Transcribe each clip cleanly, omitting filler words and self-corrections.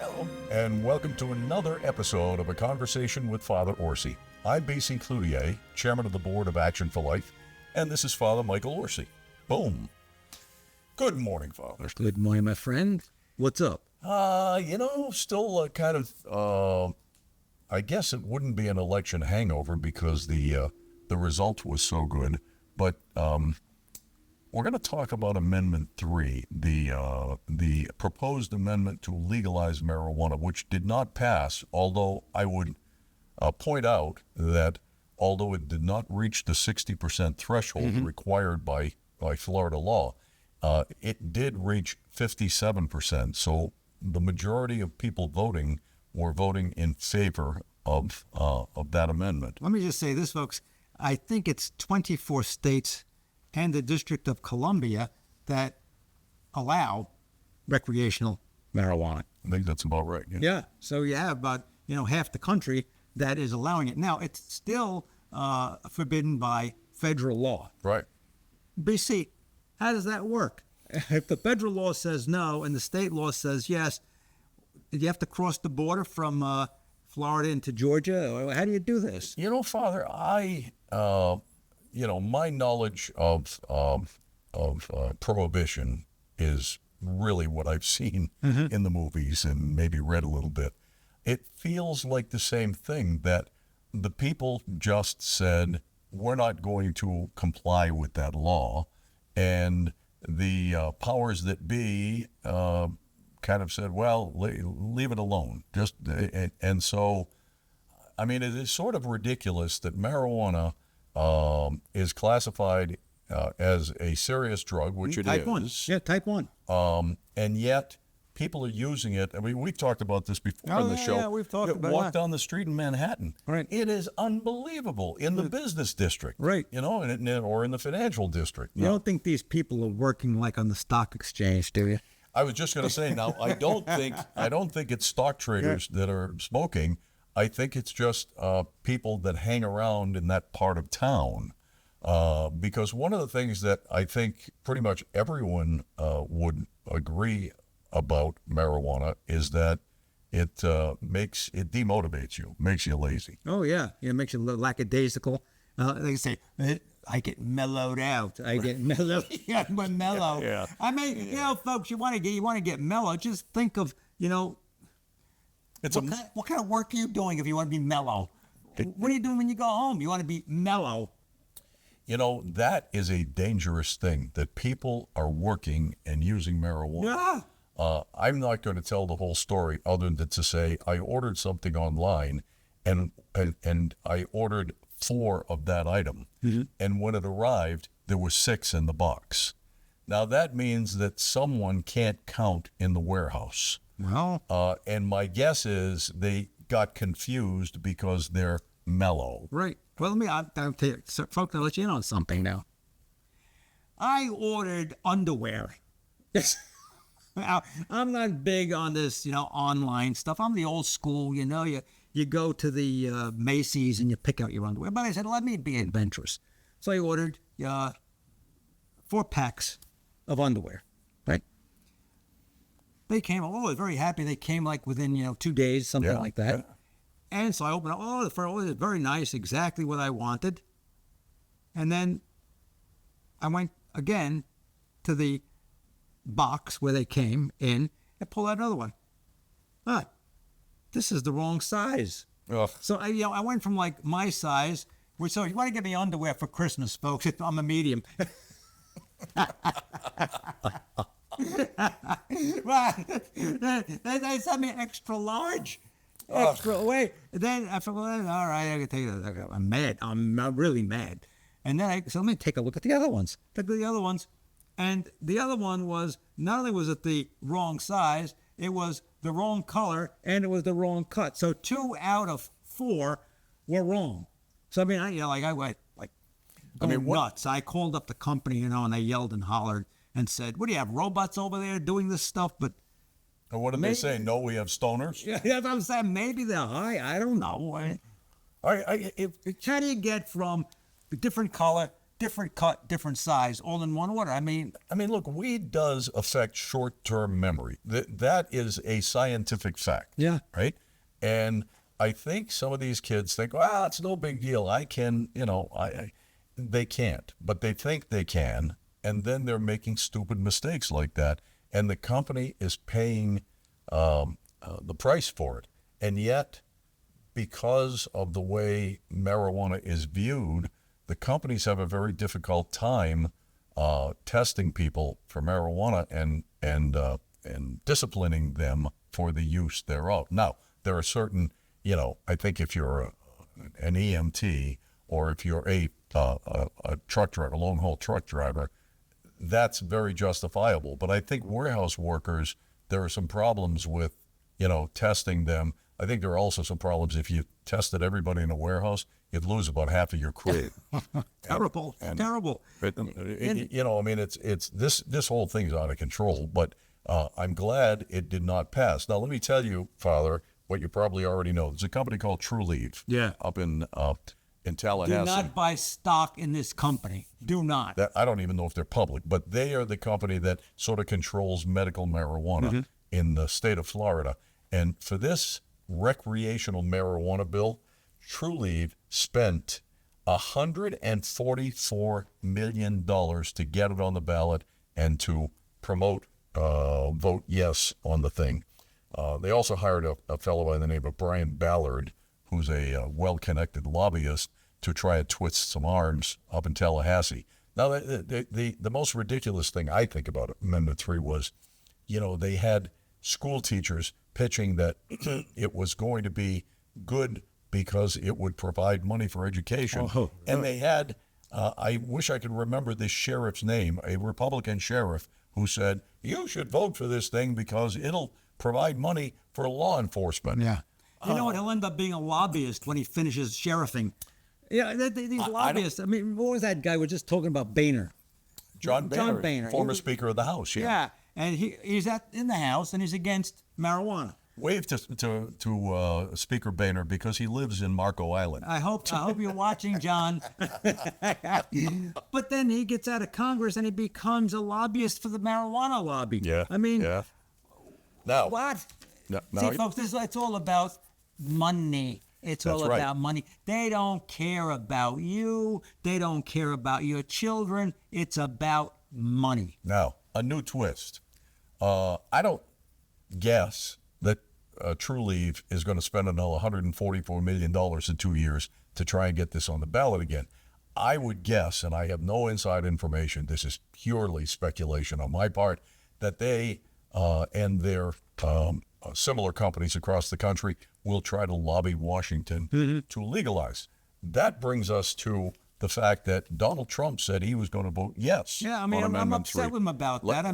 Hello, and welcome to another episode of A Conversation with Father Orsi. I'm B.C. Cloutier, Chairman of the Board of Action for Life, and this is Father Michael Orsi. Boom. Good morning, Father. Good morning, my friend. What's up? Still kind of, I guess it wouldn't be an election hangover because the result was so good, but we're going to talk about Amendment 3, the proposed amendment to legalize marijuana, which did not pass, although I would point out that although it did not reach the 60% threshold required by Florida law, it did reach 57%. So the majority of people voting were voting in favor of that amendment. Let me just say this, folks. I think it's 24 states and the District of Columbia that allow recreational marijuana. I think that's about right. Yeah. So you have about, half the country that is allowing it. Now, it's still forbidden by federal law. Right. BC, how does that work? If the federal law says no and the state law says yes, do you have to cross the border from Florida into Georgia? Or how do you do this? Father, my knowledge of prohibition is really what I've seen in the movies and maybe read a little bit. It feels like the same thing, that the people just said, we're not going to comply with that law. And the powers that be kind of said, well, leave it alone. And so, I mean, it is sort of ridiculous that marijuana is classified as a serious drug, which it type is. 1. Yeah, type 1. And yet people are using it. I mean, we've talked about this before in the show. Yeah, we've talked about it. Walk down the street in Manhattan. Right. It is unbelievable in the business district. Right. Or in the financial district. You don't think these people are working like on the stock exchange, do you? I was just going to say, now, I don't think it's stock traders that are smoking. I think it's just people that hang around in that part of town. Because one of the things that I think pretty much everyone would agree about marijuana is that it demotivates you, makes you lazy. Oh, yeah. It makes you lackadaisical. They say, I get mellowed out. I get mellowed. Yeah, I'm mellow. Yeah. I mean, folks, you want to get mellow. Just think of, what kind of work are you doing if you want to be mellow? What are you doing when you go home? You want to be mellow. That is a dangerous thing, that people are working and using marijuana. Yeah. I'm not going to tell the whole story other than to say I ordered something online and I ordered 4 of that item. Mm-hmm. And when it arrived, there were 6 in the box. Now that means that someone can't count in the warehouse. Well, and my guess is they got confused because they're mellow. Right. Well, I'll tell you, folks, I'll let you in on something now. I ordered underwear. Yes. Now, I'm not big on this, online stuff. I'm the old school, you go to the Macy's and you pick out your underwear. But I said, let me be adventurous. So I ordered 4 packs of underwear, right? They came, I was very happy. They came like within, 2 days, something like that. Yeah. And so I opened up, the first one was very nice, exactly what I wanted. And then I went again to the box where they came in and pulled out another one. This is the wrong size. Ugh. So I went from like my size. So you want to get me underwear for Christmas, folks? I'm a medium. Right? They sent me extra large. Extra. Wait. Then I thought, well, all right, I can take it. I'm mad. I'm really mad. And then so let me take a look at the other ones. Took the other ones. And the other one was, not only was it the wrong size, it was the wrong color, and it was the wrong cut. So 2 out of 4 were wrong. So, I mean, I went nuts. I called up the company, and they yelled and hollered and said, what do you have, robots over there doing this stuff? But and what did they say? No, we have stoners? Yeah, that's what I'm saying. Maybe they're high. I don't know. How do you get from the different color different cut, different size, all in one order. I mean, Look, weed does affect short-term memory. That is a scientific fact. Yeah. Right? And I think some of these kids think, well, it's no big deal. I can, they can't, but they think they can. And then they're making stupid mistakes like that. And the company is paying the price for it. And yet, because of the way marijuana is viewed, the companies have a very difficult time testing people for marijuana and disciplining them for the use thereof. Now, there are certain, I think if you're an EMT or if you're a truck driver, a long-haul truck driver, that's very justifiable. But I think warehouse workers, there are some problems with, testing them. I think there are also some problems if you tested everybody in a warehouse, you'd lose about half of your crew. terrible. It's this whole thing's out of control. But I'm glad it did not pass. Now let me tell you, Father, what you probably already know. There's a company called True Leave. Yeah. Up in Tallahassee. Do not buy stock in this company. Do not. That I don't even know if they're public, but they are the company that sort of controls medical marijuana in the state of Florida. And for this recreational marijuana bill, True Leave spent $144 million to get it on the ballot and to promote vote yes on the thing. They also hired a fellow by the name of Brian Ballard, who's a well-connected lobbyist, to try and twist some arms up in Tallahassee. Now, the most ridiculous thing I think about Amendment 3 was, they had school teachers pitching that it was going to be good because it would provide money for education. And they had, I wish I could remember this sheriff's name, a Republican sheriff who said, you should vote for this thing because it'll provide money for law enforcement. Yeah. You know what? He'll end up being a lobbyist when he finishes sheriffing. Yeah, these lobbyists. What was that guy? We're just talking about Boehner. John Boehner, former Speaker of the House. Yeah, and he's in the House and he's against marijuana. Wave to Speaker Boehner because he lives in Marco Island. I hope you're watching, John. But then he gets out of Congress and he becomes a lobbyist for the marijuana lobby. Yeah. Yeah. Now what? No, See, folks, it's all about money. It's all right. about money. They don't care about you. They don't care about your children. It's about money. Now, a new twist. I don't guess that True Leave is going to spend another $144 million in 2 years to try and get this on the ballot again. I would guess, and I have no inside information, this is purely speculation on my part, that they and their similar companies across the country will try to lobby Washington to legalize. That brings us to the fact that Donald Trump said he was going to vote yes. Yeah, on I'm Amendment upset 3. with him about that.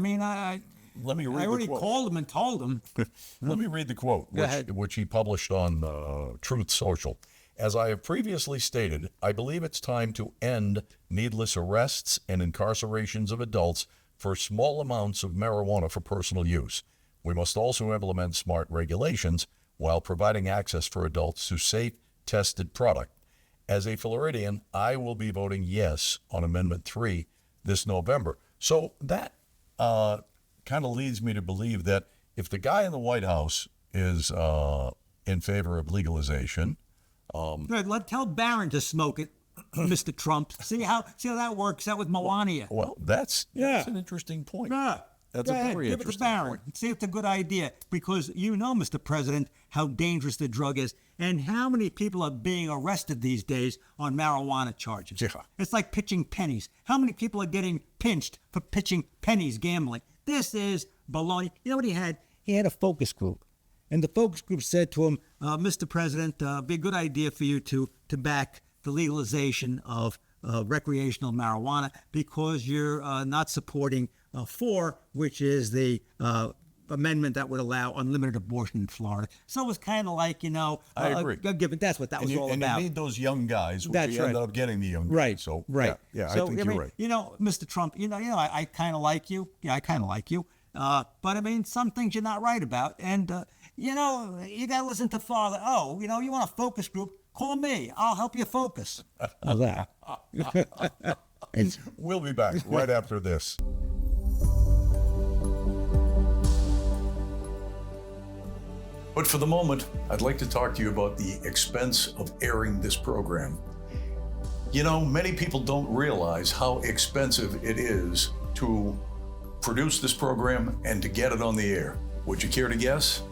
Let me read I already the quote. called him and told him. Let me read the quote, which he published on Truth Social. As I have previously stated, I believe it's time to end needless arrests and incarcerations of adults for small amounts of marijuana for personal use. We must also implement smart regulations while providing access for adults to safe, tested product. As a Floridian, I will be voting yes on Amendment 3 this November. So that kind of leads me to believe that if the guy in the White House is in favor of legalization, Tell Barron to smoke it, Mr. Trump. See how that works out with Melania. well, that's an interesting point. That's Go a ahead, very give it to interesting Barron. point. See if it's a good idea, because you know, Mr. President, how dangerous the drug is and how many people are being arrested these days on marijuana charges. Yeah. It's like pitching pennies. How many people are getting pinched for pitching pennies gambling? This is baloney. You know what he had? He had a focus group. And the focus group said to him, Mr. President, it'd be a good idea for you to back the legalization of recreational marijuana because you're not supporting 4, which is the amendment that would allow unlimited abortion in Florida. So it was kind of like, I agree. That's what that was all and about. you need those young guys, which That's you ended right. up getting the young guys. Right. So, right. Yeah, So, I think you're right. Mr. Trump, I kind of like you. Yeah, I kind of like you. But some things you're not right about. And, you got to listen to Father. Oh, you want a focus group? Call me. I'll help you focus. How's that? We'll be back right after this. But for the moment, I'd like to talk to you about the expense of airing this program. You know, many people don't realize how expensive it is to produce this program and to get it on the air. Would you care to guess?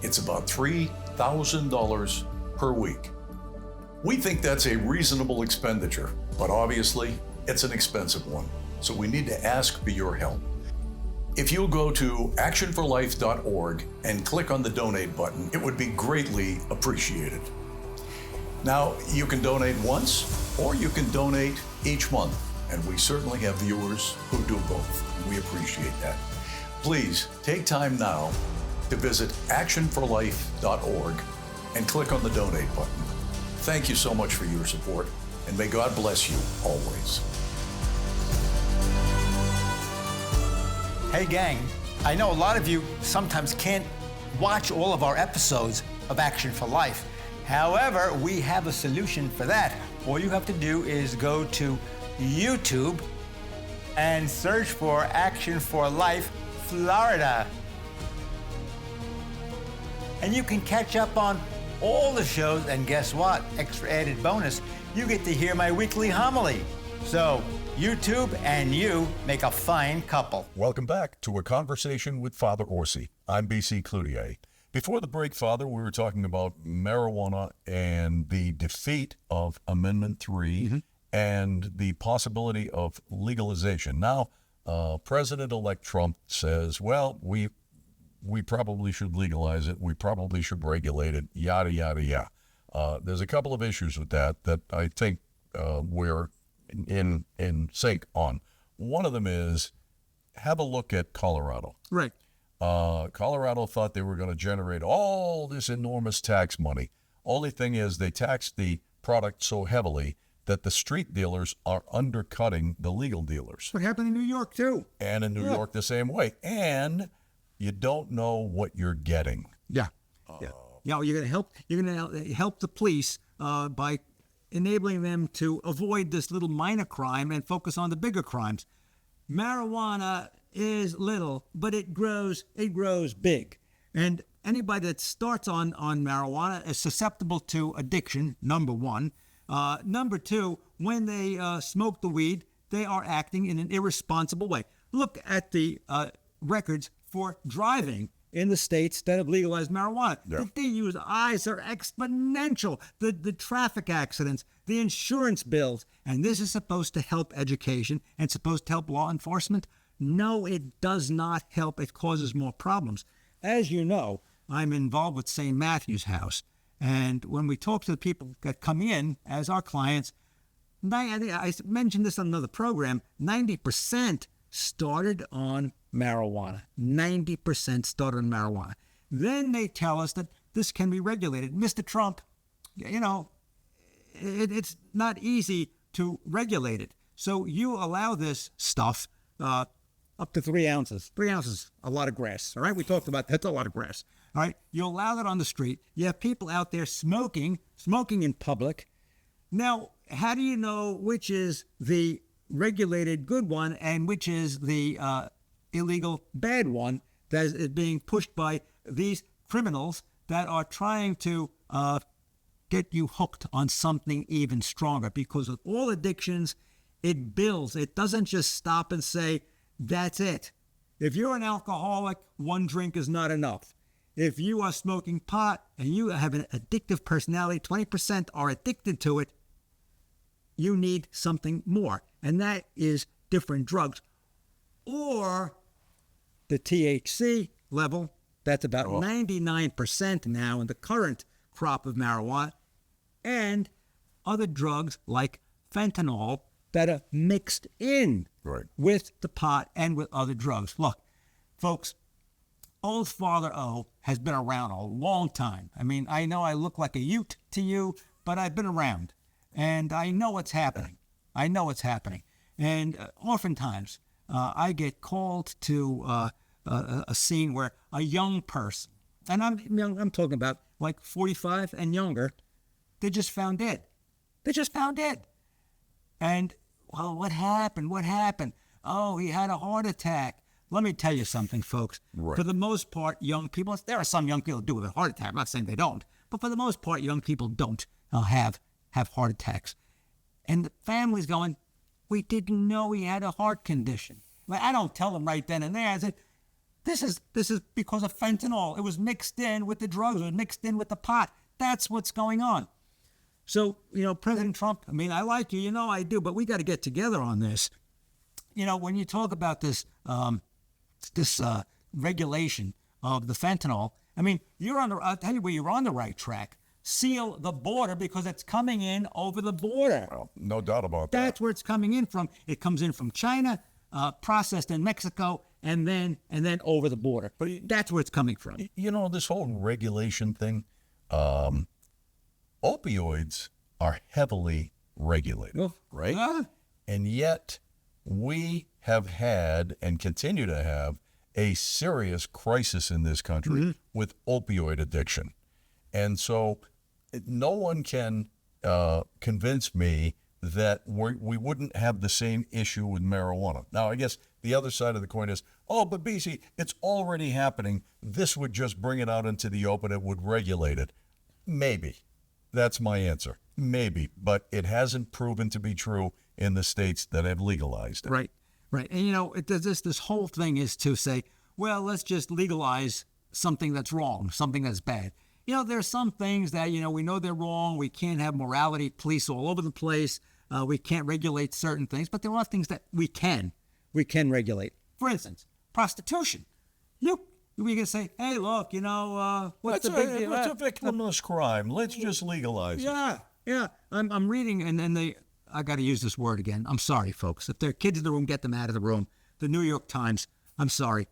It's about $3,000 per week. We think that's a reasonable expenditure, but obviously it's an expensive one. So we need to ask for your help. If you'll go to actionforlife.org and click on the donate button, it would be greatly appreciated. Now, you can donate once or you can donate each month, and we certainly have viewers who do both. We appreciate that. Please take time now to visit actionforlife.org and click on the donate button. Thank you so much for your support, and may God bless you always. Hey gang, I know a lot of you sometimes can't watch all of our episodes of Action for Life. However, we have a solution for that. All you have to do is go to YouTube and search for Action for Life Florida. And you can catch up on all the shows, and guess what? Extra added bonus, you get to hear my weekly homily. So, YouTube and you make a fine couple. Welcome back to A Conversation with Father Orsi. I'm B.C. Cloutier. Before the break, Father, we were talking about marijuana and the defeat of Amendment 3 and the possibility of legalization. Now, President-elect Trump says, well, we probably should legalize it. We probably should regulate it, yada, yada, yada. There's a couple of issues with that I think we're in sync on. One of them is, have a look at Colorado. Right. Colorado thought they were going to generate all this enormous tax money. Only thing is they taxed the product so heavily that the street dealers are undercutting the legal dealers. What happened in New York too? And in New York the same way. And you don't know what you're getting. Yeah. Yeah. You know, you're gonna help the police by enabling them to avoid this little minor crime and focus on the bigger crimes. Marijuana is little, but it grows big. And anybody that starts on marijuana is susceptible to addiction, number one. Number two, when they smoke the weed, they are acting in an irresponsible way. Look at the records for driving in the states that have legalized marijuana. Yeah. The DUIs are exponential. The traffic accidents, the insurance bills, and this is supposed to help education and supposed to help law enforcement. No, it does not help. It causes more problems. As you know, I'm involved with St. Matthew's House, and when we talk to the people that come in as our clients, I think I mentioned this on another program, 90% started on marijuana. 90% started on marijuana. Then they tell us that this can be regulated. Mr. Trump, you know, it's not easy to regulate it. So you allow this stuff up to 3 ounces. 3 ounces, a lot of grass. All right, we talked about that's a lot of grass. All right, you allow that on the street. You have people out there smoking in public. Now, how do you know which is the regulated good one and which is the illegal bad one that is being pushed by these criminals that are trying to get you hooked on something even stronger? Because with all addictions, it builds. It doesn't just stop and say, that's it. If you're an alcoholic, one drink is not enough. If you are smoking pot and you have an addictive personality, 20% are addicted to it, you need something more. And that is different drugs. Or the THC level, that's about 99% now in the current crop of marijuana. And other drugs like fentanyl that are mixed in with the pot and with other drugs. Look, folks, Old Father O has been around a long time. I mean, I know I look like a Ute to you, but I've been around. And I know what's happening. And oftentimes, I get called to a scene where a young person, and I'm talking about like 45 and younger, they're just found dead. And well, what happened? What happened? Oh, he had a heart attack. Let me tell you something, folks. Right. For the most part, young people, there are some young people who do with a heart attack. I'm not saying they don't, but for the most part, young people don't have heart attacks. And the family's going, we didn't know he had a heart condition. Well, I don't tell them right then and there. I said, this is because of fentanyl. It was mixed in with the drugs. It was mixed in with the pot. That's what's going on. So, President Trump, I mean, I like you, I do, but we got to get together on this. When you talk about this regulation of the fentanyl, I mean, I'll tell you where you're on the right track. Seal the border because it's coming in over the border. Well, no doubt about that. That's where it's coming in from. It comes in from China, processed in Mexico, and then over the border. But that's where it's coming from. This whole regulation thing, opioids are heavily regulated, Oh, right? ah. And yet we have had and continue to have a serious crisis in this country with opioid addiction. And so no one can convince me that we wouldn't have the same issue with marijuana. Now, I guess the other side of the coin is, but BC, it's already happening. This would just bring it out into the open. It would regulate it. Maybe. That's my answer. Maybe. But it hasn't proven to be true in the states that have legalized it. Right. And, this whole thing is to say, well, let's just legalize something that's wrong, something that's bad. There's some things that, we know they're wrong. We can't have morality police all over the place. We can't regulate certain things, but there are things that we can regulate. For instance, prostitution. We can say, hey, look, what's the big deal? It's a victimless crime. Let's just legalize it. Yeah. I'm reading, and I got to use this word again. I'm sorry, folks. If there are kids in the room, get them out of the room. The New York Times, I'm sorry.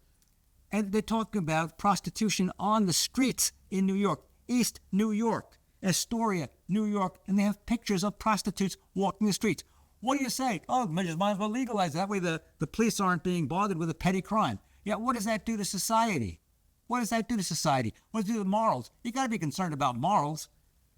And they're talking about prostitution on the streets in New York, East New York, Astoria, New York, and they have pictures of prostitutes walking the streets. What do you say? Oh, might as well legalize it. That way the police aren't being bothered with a petty crime. Yeah, what does that do to society? What does that do to society? What does it do to morals? You got to be concerned about morals.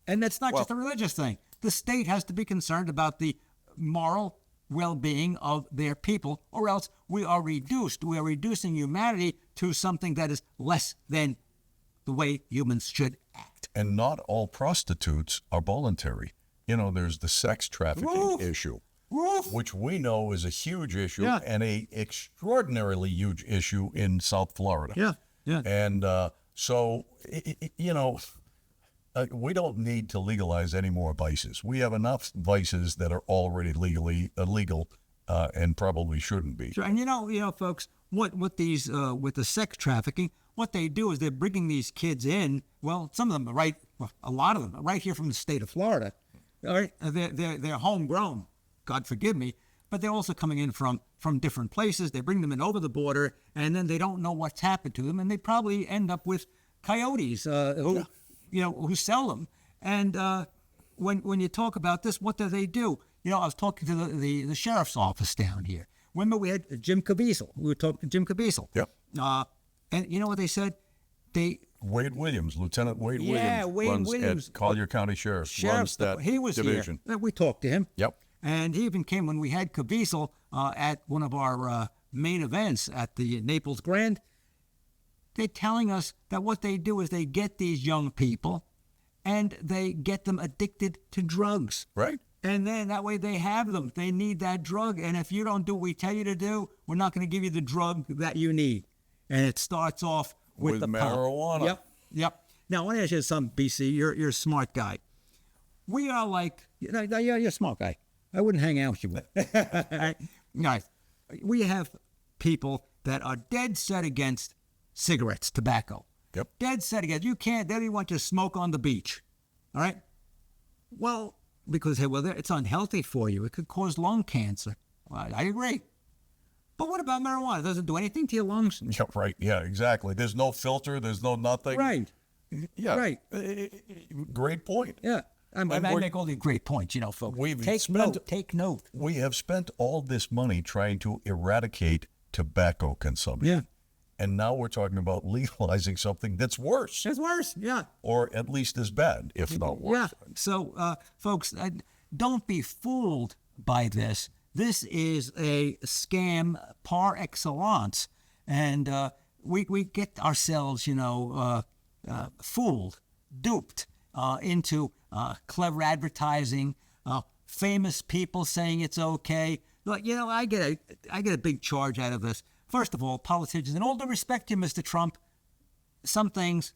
And that's not just a religious thing. The state has to be concerned about the moral well-being of their people, or else we are reducing humanity to something that is less than the way humans should act. And not all prostitutes are voluntary. There's the sex trafficking issue, which we know is a huge issue and a extraordinarily huge issue in South Florida. Yeah. And so, we don't need to legalize any more vices. We have enough vices that are already legally illegal and probably shouldn't be. Sure. And folks, what these with the sex trafficking, what they do is they're bringing these kids in. Well, some of them a lot of them are right here from the state of Florida. All right, they're homegrown. God forgive me, but they're also coming in from different places. They bring them in over the border, and then they don't know what's happened to them, and they probably end up with coyotes who sell them. And when you talk about this, what do they do? I was talking to the sheriff's office down here. Remember, we had Jim Caviezel. We were talking to Jim Caviezel. Yep. And you know what they said? Wade Williams, Lieutenant Wade Yeah, Williams, Wade runs Williams. at Collier County Sheriff's runs that he was division. here. We talked to him. Yep. And he even came when we had Caviezel at one of our main events at the Naples Grand. They're telling us that what they do is they get these young people and they get them addicted to drugs. Right. And then that way they have them. They need that drug. And if you don't do what we tell you to do, we're not going to give you the drug that you need. And it starts off with the marijuana. Yep. Now, I want to ask you something, BC. You're a smart guy. We are like, you're a smart guy. I wouldn't hang out with you. Guys, we have people that are dead set against cigarettes, tobacco. Yep. Dead set against. They want to smoke on the beach. All right? Well, because, it's unhealthy for you. It could cause lung cancer. Well, I agree. But what about marijuana? It doesn't do anything to your lungs. Yeah, right. Yeah, exactly. There's no filter. There's no nothing. Right. Yeah. Right. Great point. Yeah. I make all these great points, folks. Take note. We have spent all this money trying to eradicate tobacco consumption. Yeah. And now we're talking about legalizing something that's worse. It's worse, yeah. Or at least as bad, if not worse. Yeah. So, folks, don't be fooled by this. This is a scam par excellence. And we get ourselves, fooled, duped into clever advertising, famous people saying it's okay. Look, I get a big charge out of this. First of all, politicians, and all due respect to you, Mr. Trump, some things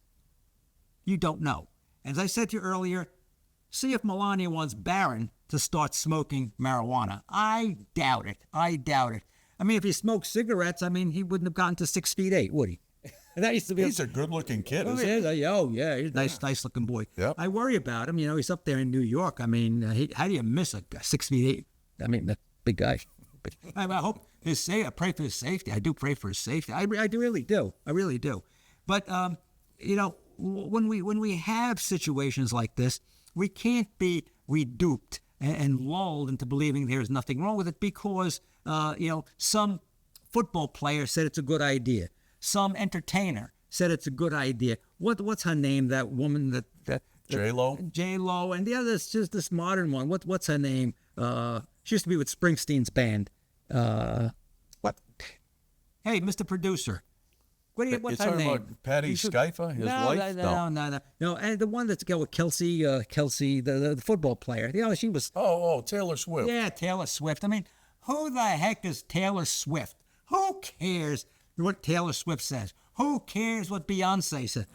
you don't know. As I said to you earlier, see if Melania wants Barron to start smoking marijuana. I doubt it. I doubt it. I mean, if he smoked cigarettes, he wouldn't have gotten to 6'8", would he? That used to be. He's a good-looking kid, Oh, isn't he? yeah, he's a nice-looking boy. Yep. I worry about him. He's up there in New York. How do you miss a 6'8"? That big guy. But I hope I pray for his safety. I do pray for his safety. I really do. I really do. But when we have situations like this, we can't be reduped and lulled into believing there's nothing wrong with it because some football player said it's a good idea. Some entertainer said it's a good idea. What's her name? That woman that J-Lo? J-Lo, and the other's just this modern one. What's her name? She used to be with Springsteen's band. What? Hey, Mr. Producer. What's her name? About Patty Skyfa, his wife? No. And the one that's got with Kelsey, the football player. She was. Oh, Taylor Swift. Yeah, Taylor Swift. Who the heck is Taylor Swift? Who cares what Taylor Swift says? Who cares what Beyonce says?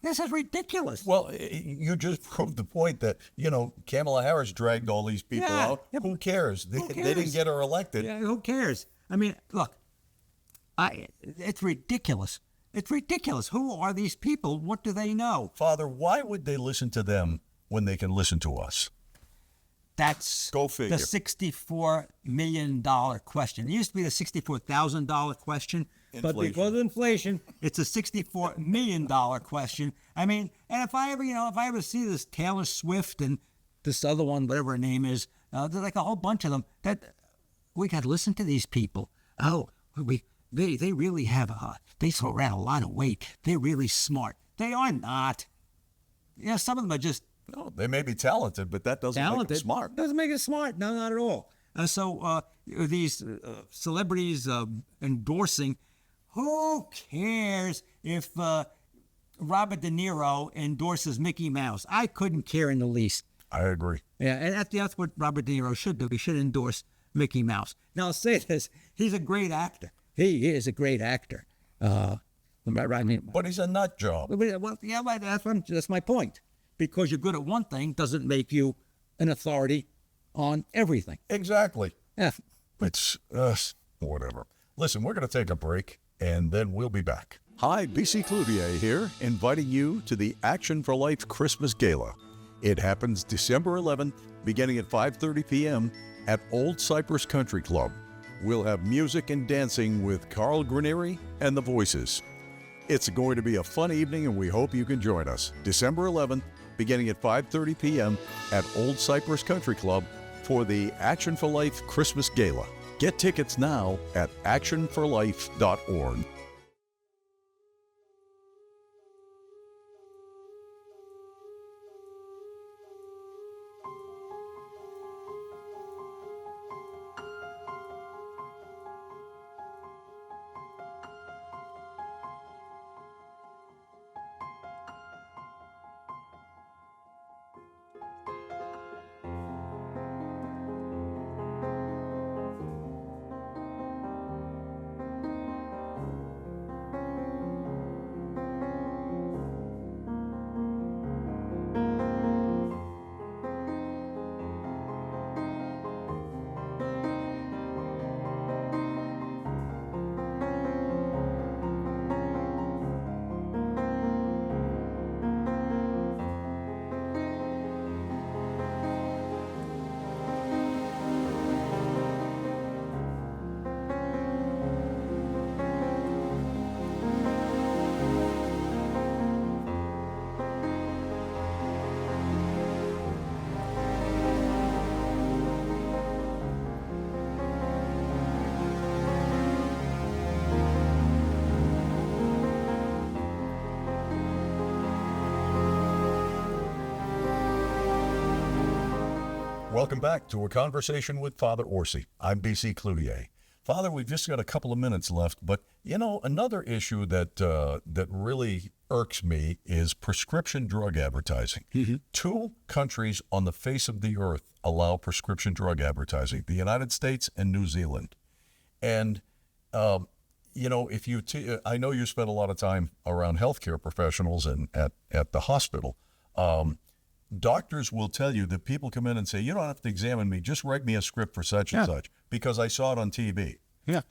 This is ridiculous. Well, you just proved the point that, Kamala Harris dragged all these people out. Yeah. Who cares? They didn't get her elected. Yeah, who cares? Look, it's ridiculous. It's ridiculous. Who are these people? What do they know? Father, why would they listen to them when they can listen to us? That's Go figure. the $64 million question. It used to be the $64,000 question, but because of inflation, it's a $64 million question. And if I ever see this Taylor Swift and this other one, whatever her name is, there's like a whole bunch of them, that we got to listen to these people. Oh, they really have, they throw around a lot of weight. They're really smart. They are not. Some of them are just No, they may be talented, but that doesn't make them smart. Doesn't make it smart. No, not at all. So these celebrities endorsing, who cares if Robert De Niro endorses Mickey Mouse? I couldn't care in the least. I agree. Yeah, and that's what Robert De Niro should do. He should endorse Mickey Mouse. Now, I'll say this. He's a great actor. He is a great actor. But he's a nut job. Well, yeah, that's my point. Because you're good at one thing doesn't make you an authority on everything. Exactly. Yeah. It's whatever. Listen, we're going to take a break, and then we'll be back. Hi, BC Cloutier here, inviting you to the Action for Life Christmas Gala. It happens December 11th, beginning at 5:30 p.m. at Old Cypress Country Club. We'll have music and dancing with Carl Granieri and the Voices. It's going to be a fun evening, and we hope you can join us. December 11th, beginning at 5:30 p.m. at Old Cypress Country Club for the Action for Life Christmas Gala. Get tickets now at actionforlife.org. Welcome back to A Conversation with Father Orsi. I'm BC Cloutier. Father, we've just got a couple of minutes left, but another issue that really irks me is prescription drug advertising. Two countries on the face of the earth allow prescription drug advertising: the United States and New Zealand. And if I know you spend a lot of time around healthcare professionals and at the hospital. Doctors will tell you that people come in and say, you don't have to examine me, just write me a script for such and such, because I saw it on TV. Yeah.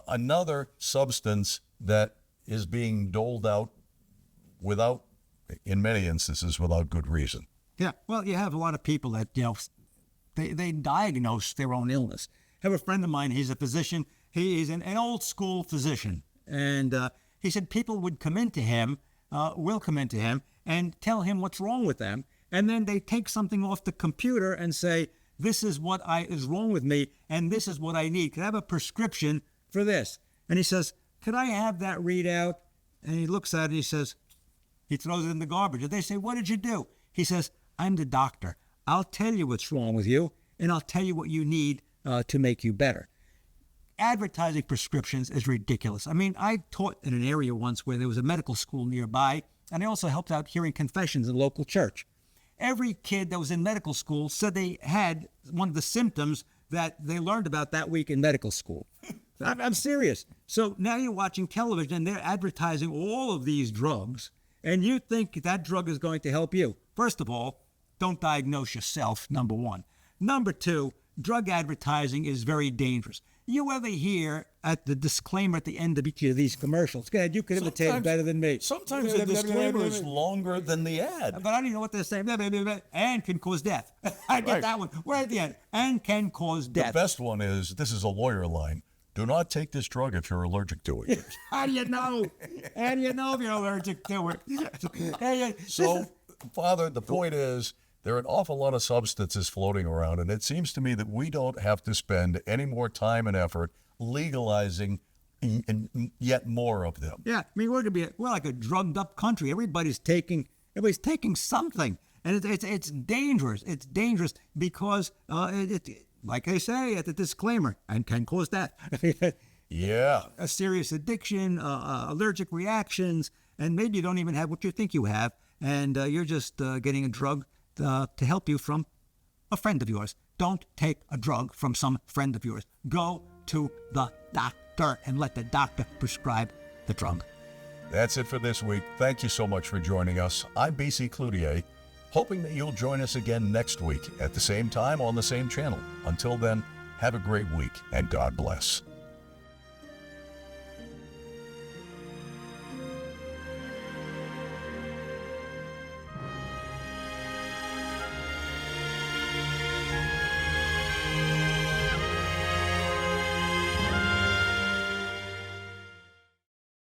Another substance that is being doled out without, in many instances, without good reason. Yeah. Well, you have a lot of people that, they diagnose their own illness. I have a friend of mine, he's a physician. He's an old school physician. And he said people would come into him, will come into him and tell him what's wrong with them. And then they take something off the computer and say, this is what is wrong with me, and this is what I need. Can I have a prescription for this? And he says, could I have that readout? And he looks at it and he says, he throws it in the garbage. And they say, what did you do? He says, I'm the doctor. I'll tell you what's wrong with you, and I'll tell you what you need to make you better. Advertising prescriptions is ridiculous. I mean, I taught in an area once where there was a medical school nearby, and I also helped out hearing confessions in a local church. Every kid that was in medical school said they had one of the symptoms that they learned about that week in medical school. I'm serious. So now you're watching television and they're advertising all of these drugs, and you think that drug is going to help you. First of all, don't diagnose yourself, number one. Number two, drug advertising is very dangerous. You ever hear at the disclaimer at the end of each of these commercials? Go ahead, you can imitate it better than me. Sometimes the disclaimer is longer than the ad. But I don't even know what they're saying. And can cause death. I get that one. We're at the end. And can cause death. The best one is, this is a lawyer line: do not take this drug if you're allergic to it. How do you know? How do you know if you're allergic to it? So, Father, the point is, there are an awful lot of substances floating around, and it seems to me that we don't have to spend any more time and effort legalizing yet more of them. Yeah, I mean, we're like a drugged up country. Everybody's taking something, and it's dangerous. It's dangerous because like I say at the disclaimer, and can cause death. Yeah. A serious addiction, allergic reactions, and maybe you don't even have what you think you have, and you're just getting a drug to help you from a friend of yours. Don't take a drug from some friend of yours. Go to the doctor and let the doctor prescribe the drug. That's it for this week. Thank you so much for joining us. I'm BC Cloutier, hoping that you'll join us again next week at the same time on the same channel. Until then, have a great week and God bless.